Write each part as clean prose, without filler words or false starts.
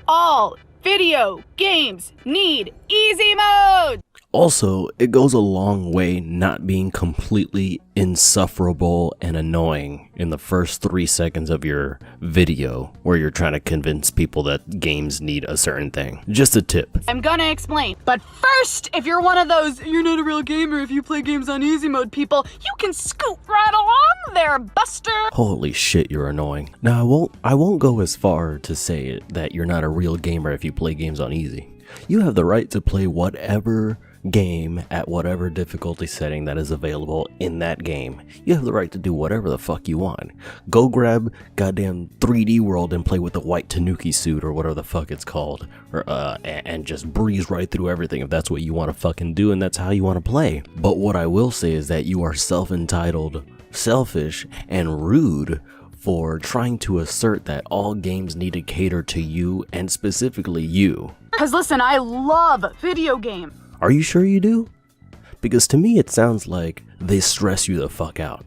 All video games need easy mode! Also, it goes a long way not being completely insufferable and annoying in the first 3 seconds of your video where you're trying to convince people that games need a certain thing. Just a tip. I'm gonna explain. But first, if you're one of those "you're not a real gamer if you play games on easy mode" people, you can scoot right along there, Buster! Holy shit, you're annoying. Now, I won't go as far to say that you're not a real gamer if you play games on easy. You have the right to play whatever game at whatever difficulty setting that is available in that game. You have the right to do whatever the fuck you want. Go grab goddamn 3D World and play with the white Tanuki suit or whatever the fuck it's called, or and just breeze right through everything if that's what you want to fucking do and that's how you want to play. But what I will say is that you are self-entitled, selfish, and rude for trying to assert that all games need to cater to you and specifically you. Cause listen, I love video games. Are you sure you do? Because to me it sounds like they stress you the fuck out.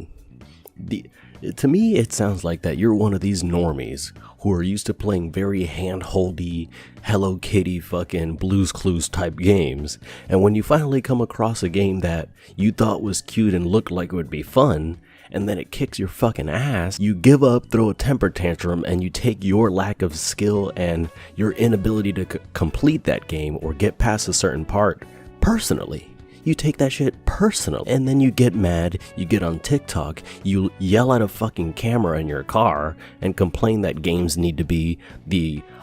To me it sounds like that you're one of these normies who are used to playing very hand-holdy, Hello Kitty fucking Blue's Clues type games, and when you finally come across a game that you thought was cute and looked like it would be fun, and then it kicks your fucking ass, you give up, throw a temper tantrum, and you take your lack of skill and your inability to complete that game or get past a certain part personally. You take that shit personal, and then you get mad, you get on TikTok, you yell at a fucking camera in your car and complain that games need to be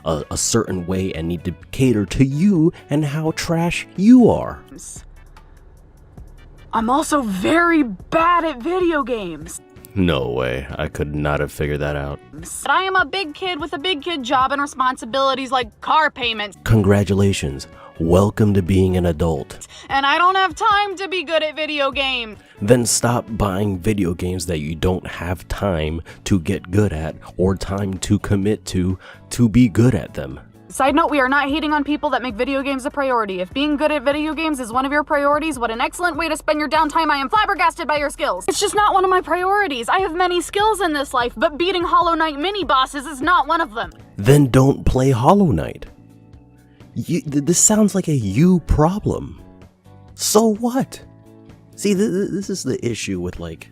a certain way and need to cater to you and how trash you are. I'm also very bad at video games. No way, I could not have figured that out. But I am a big kid with a big kid job and responsibilities like car payments. Congratulations, welcome to being an adult. And I don't have time to be good at video games. Then stop buying video games that you don't have time to get good at or time to commit to be good at them. Side note, we are not hating on people that make video games a priority. If being good at video games is one of your priorities, what an excellent way to spend your downtime. I am flabbergasted by your skills. It's just not one of my priorities. I have many skills in this life, but beating Hollow Knight mini-bosses is not one of them. Then don't play Hollow Knight. This sounds like a you problem. So what? See, this is the issue with like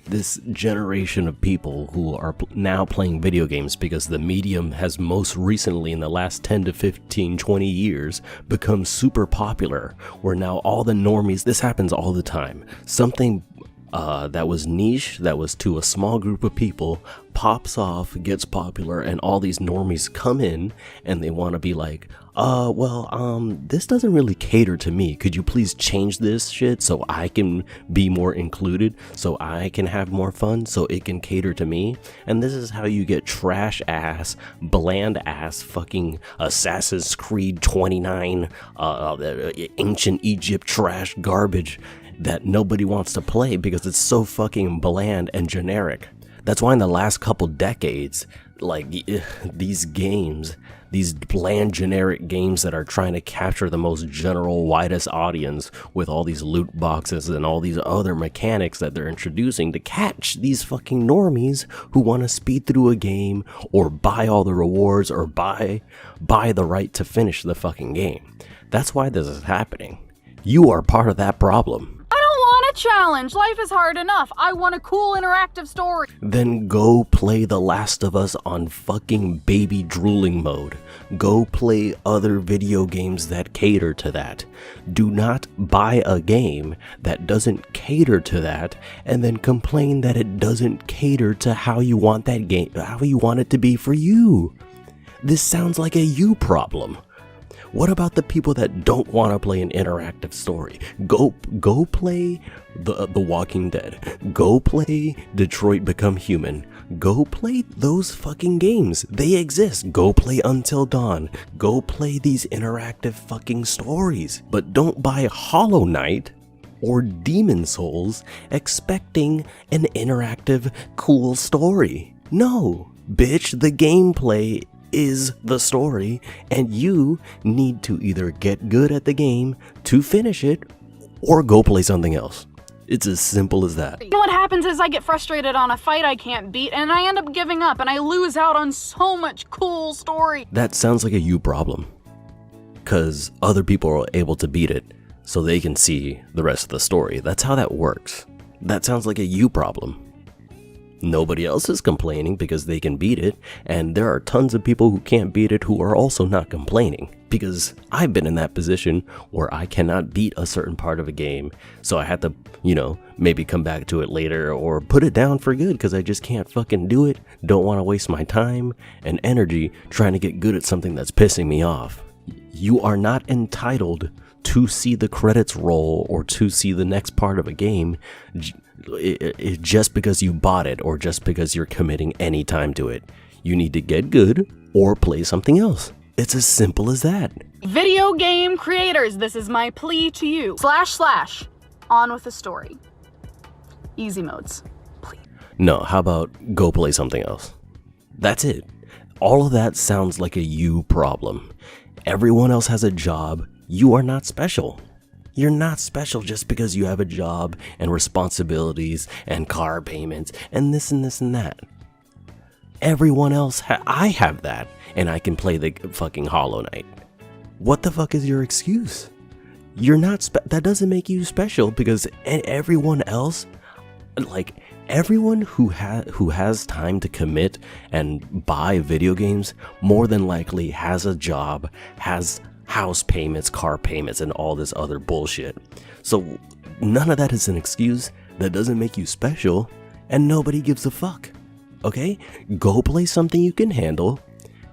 this generation of people who are now playing video games, because the medium has most recently in the last 10 to 15, 20 years become super popular, where now all the normies, this happens all the time, something that was niche, that was to a small group of people, pops off, gets popular, and all these normies come in and they want to be like, this doesn't really cater to me. Could you please change this shit so I can be more included, so I can have more fun, so it can cater to me? And this is how you get trash ass, bland ass fucking Assassin's Creed 29, ancient Egypt trash garbage that nobody wants to play because it's so fucking bland and generic. That's why in the last couple decades, like these games, these bland generic games that are trying to capture the most general, widest audience with all these loot boxes and all these other mechanics that they're introducing to catch these fucking normies who want to speed through a game or buy all the rewards or buy the right to finish the fucking game. That's why this is happening. You are part of that problem. Challenge. Life is hard enough. I want a cool interactive story. Then go play The Last of Us on fucking baby drooling mode. Go play other video games that cater to that. Do not buy a game that doesn't cater to that and then complain that it doesn't cater to how you want that game, how you want it to be for you. This sounds like a you problem. What about the people that don't want to play an interactive story? Go play The Walking Dead. Go play Detroit Become Human. Go play those fucking games. They exist. Go play Until Dawn. Go play these interactive fucking stories. But don't buy Hollow Knight or Demon Souls expecting an interactive, cool story. No, bitch, the gameplay is the story, and you need to either get good at the game to finish it or go play something else. It's as simple as that. You know what happens is I get frustrated on a fight I can't beat, and I end up giving up, and I lose out on so much cool story. That sounds like a you problem. Because other people are able to beat it, so they can see the rest of the story. That's how that works. That sounds like a you problem. Nobody else is complaining because they can beat it, and there are tons of people who can't beat it who are also not complaining. Because I've been in that position where I cannot beat a certain part of a game, so I have to, maybe come back to it later or put it down for good because I just can't fucking do it. Don't want to waste my time and energy trying to get good at something that's pissing me off. You are not entitled to see the credits roll or to see the next part of a game just because you bought it or just because you're committing any time to it. You need to get good or play something else. It's as simple as that. Video game creators, this is my plea to you. // on with the story. Easy modes, please. No, how about go play something else? That's it. All of that sounds like a you problem. Everyone else has a job. You are not special. You're not special just because you have a job and responsibilities and car payments and this and this and that. Everyone else, I have that, and I can play the fucking Hollow Knight. What the fuck is your excuse? You're not that doesn't make you special because everyone else, like everyone who has time to commit and buy video games more than likely has a job, has house payments, car payments, and all this other bullshit. So none of that is an excuse. That doesn't make you special, and nobody gives a fuck. Okay? Go play something you can handle.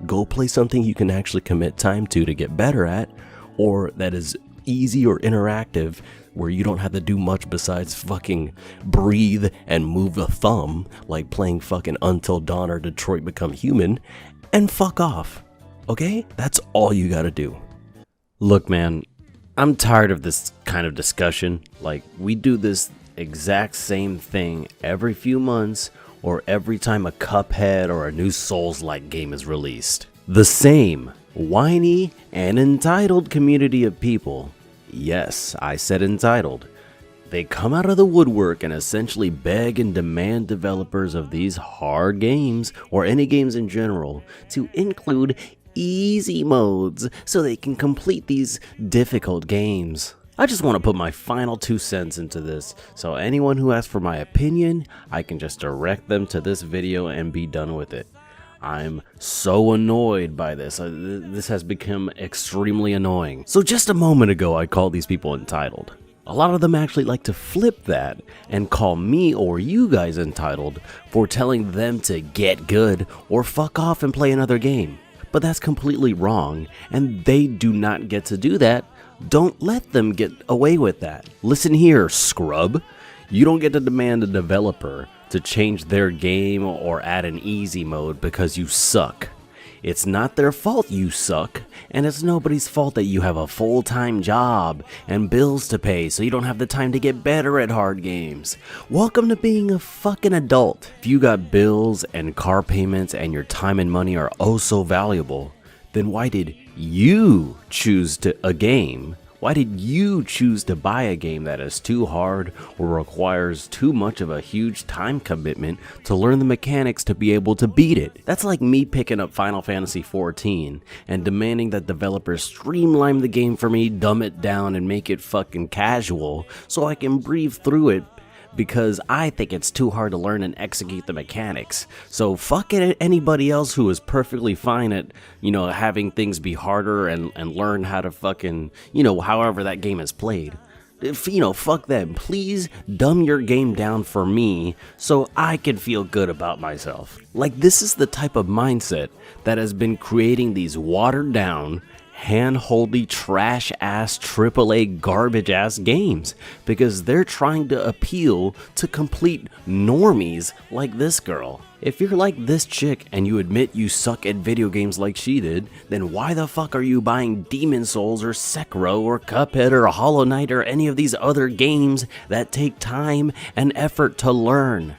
Go play something you can actually commit time to get better at, or that is easy or interactive where you don't have to do much besides fucking breathe and move a thumb like playing fucking Until Dawn or Detroit Become Human, and fuck off. Okay? That's all you gotta do. Look, man, I'm tired of this kind of discussion. Like, we do this exact same thing every few months or every time a Cuphead or a new Souls-like game is released. The same whiny and entitled community of people. Yes, I said entitled. They come out of the woodwork and essentially beg and demand developers of these hard games, or any games in general, to include easy modes so they can complete these difficult games. I just want to put my final 2 cents into this, so anyone who asks for my opinion, I can just direct them to this video and be done with it. I'm so annoyed by this. This has become extremely annoying. So just a moment ago, I called these people entitled. A lot of them actually like to flip that and call me or you guys entitled for telling them to get good or fuck off and play another game. But that's completely wrong, and they do not get to do that. Don't let them get away with that. Listen here, scrub. You don't get to demand a developer to change their game or add an easy mode because you suck. It's not their fault you suck, and it's nobody's fault that you have a full-time job and bills to pay so you don't have the time to get better at hard games. Welcome to being a fucking adult. If you got bills and car payments and your time and money are oh so valuable, then why did you choose a game? Why did you choose to buy a game that is too hard or requires too much of a huge time commitment to learn the mechanics to be able to beat it? That's like me picking up Final Fantasy XIV and demanding that developers streamline the game for me, dumb it down, and make it fucking casual so I can breathe through it because I think it's too hard to learn and execute the mechanics. So fuck it, anybody else who is perfectly fine at, having things be harder and learn how to fucking, however that game is played. Fuck them. Please dumb your game down for me so I can feel good about myself. Like, this is the type of mindset that has been creating these watered down, hand-holdy, trash-ass, AAA garbage-ass games because they're trying to appeal to complete normies like this girl. If you're like this chick and you admit you suck at video games like she did, then why the fuck are you buying Demon Souls or Sekiro or Cuphead or Hollow Knight or any of these other games that take time and effort to learn?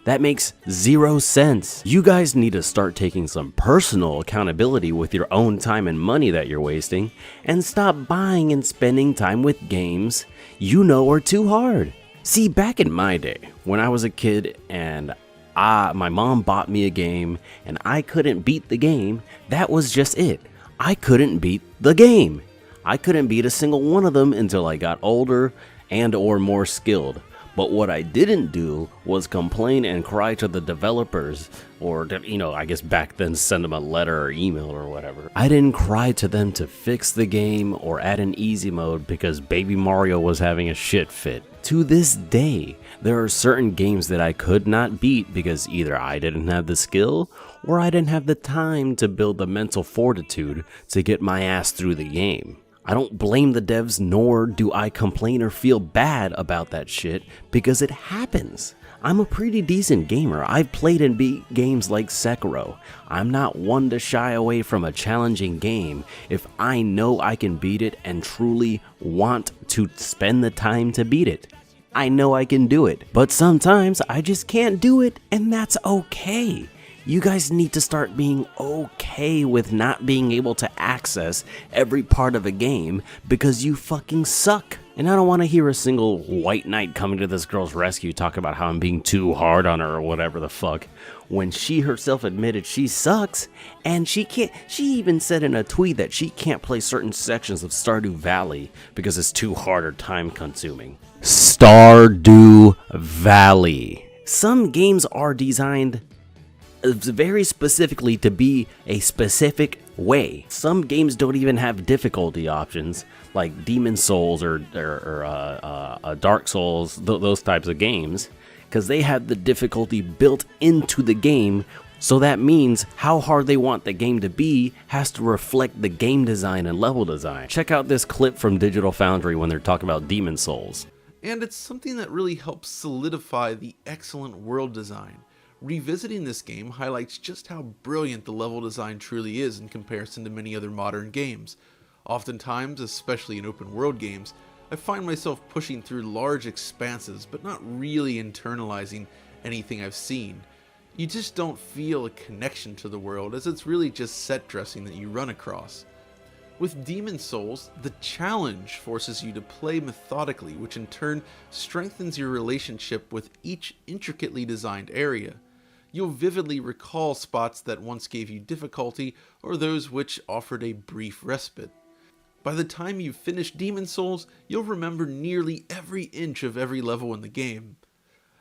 That makes zero sense. You guys need to start taking some personal accountability with your own time and money that you're wasting, and stop buying and spending time with games you know are too hard. See, back in my day, when I was a kid and my mom bought me a game and I couldn't beat the game, that was just it. I couldn't beat the game. I couldn't beat a single one of them until I got older and or more skilled. But what I didn't do was complain and cry to the developers, or, I guess back then send them a letter or email or whatever. I didn't cry to them to fix the game or add an easy mode because Baby Mario was having a shit fit. To this day, there are certain games that I could not beat because either I didn't have the skill or I didn't have the time to build the mental fortitude to get my ass through the game. I don't blame the devs, nor do I complain or feel bad about that shit, because it happens. I'm a pretty decent gamer. I've played and beat games like Sekiro. I'm not one to shy away from a challenging game if I know I can beat it and truly want to spend the time to beat it. I know I can do it, but sometimes I just can't do it, and that's okay. You guys need to start being okay with not being able to access every part of a game because you fucking suck. And I don't want to hear a single white knight coming to this girl's rescue talk about how I'm being too hard on her or whatever the fuck, when she herself admitted she sucks, and she even said in a tweet that she can't play certain sections of Stardew Valley because it's too hard or time consuming. Stardew Valley. Some games are designed very specifically to be a specific way. Some games don't even have difficulty options, like Demon Souls or Dark Souls, those types of games, because they have the difficulty built into the game. So that means how hard they want the game to be has to reflect the game design and level design. Check out this clip from Digital Foundry when they're talking about Demon Souls. And it's something that really helps solidify the excellent world design. Revisiting this game highlights just how brilliant the level design truly is in comparison to many other modern games. Oftentimes, especially in open world games, I find myself pushing through large expanses but not really internalizing anything I've seen. You just don't feel a connection to the world, as it's really just set dressing that you run across. With Demon Souls, the challenge forces you to play methodically, which in turn strengthens your relationship with each intricately designed area. You'll vividly recall spots that once gave you difficulty, or those which offered a brief respite. By the time you've finished Demon Souls, you'll remember nearly every inch of every level in the game.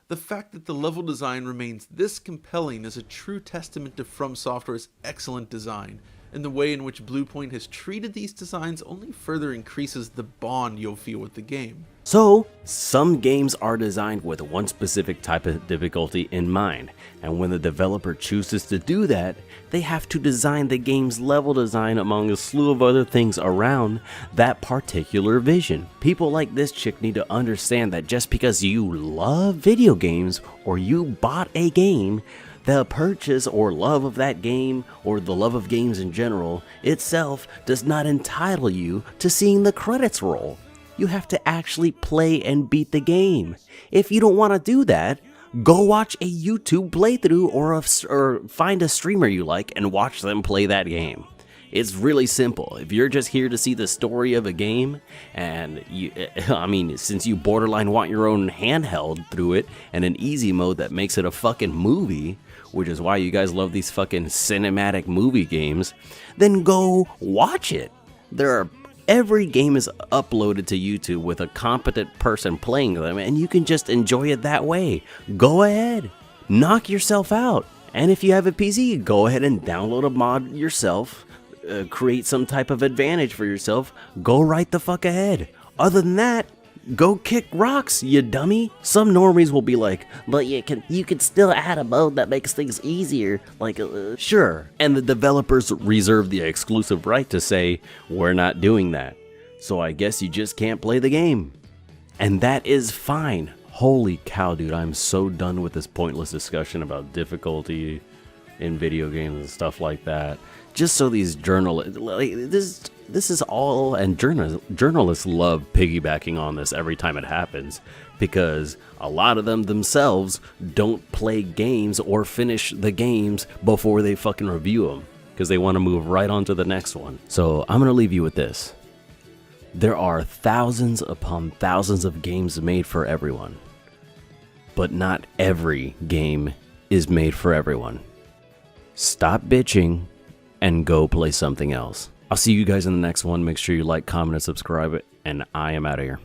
The fact that the level design remains this compelling is a true testament to From Software's excellent design, and the way in which Bluepoint has treated these designs only further increases the bond you'll feel with the game. So, some games are designed with one specific type of difficulty in mind, and when the developer chooses to do that, they have to design the game's level design among a slew of other things around that particular vision. People like this chick need to understand that just because you love video games or you bought a game, the purchase or love of that game, or the love of games in general, itself does not entitle you to seeing the credits roll. You have to actually play and beat the game. If you don't want to do that, go watch a YouTube playthrough or find a streamer you like and watch them play that game. It's really simple. If you're just here to see the story of a game, and since you borderline want your own handheld through it and an easy mode that makes it a fucking movie, which is why you guys love these fucking cinematic movie games, then go watch it. Every game is uploaded to YouTube with a competent person playing them, and you can just enjoy it that way. Go ahead, knock yourself out. And if you have a PC, go ahead and download a mod yourself, create some type of advantage for yourself. Go right the fuck ahead. Other than that, go kick rocks, you dummy. Some normies will be like, but you can still add a mode that makes things easier. Like, sure. And the developers reserve the exclusive right to say, we're not doing that. So I guess you just can't play the game. And that is fine. Holy cow, dude, I'm so done with this pointless discussion about difficulty in video games and stuff like that. Just so these journalists, this is all, and journalists love piggybacking on this every time it happens, because a lot of them themselves don't play games or finish the games before they fucking review them, because they want to move right on to the next one. So I'm going to leave you with this. There are thousands upon thousands of games made for everyone. but not every game is made for everyone. Stop bitching and go play something else. I'll see you guys in the next one. Make sure you like, comment, and subscribe, and I am out of here.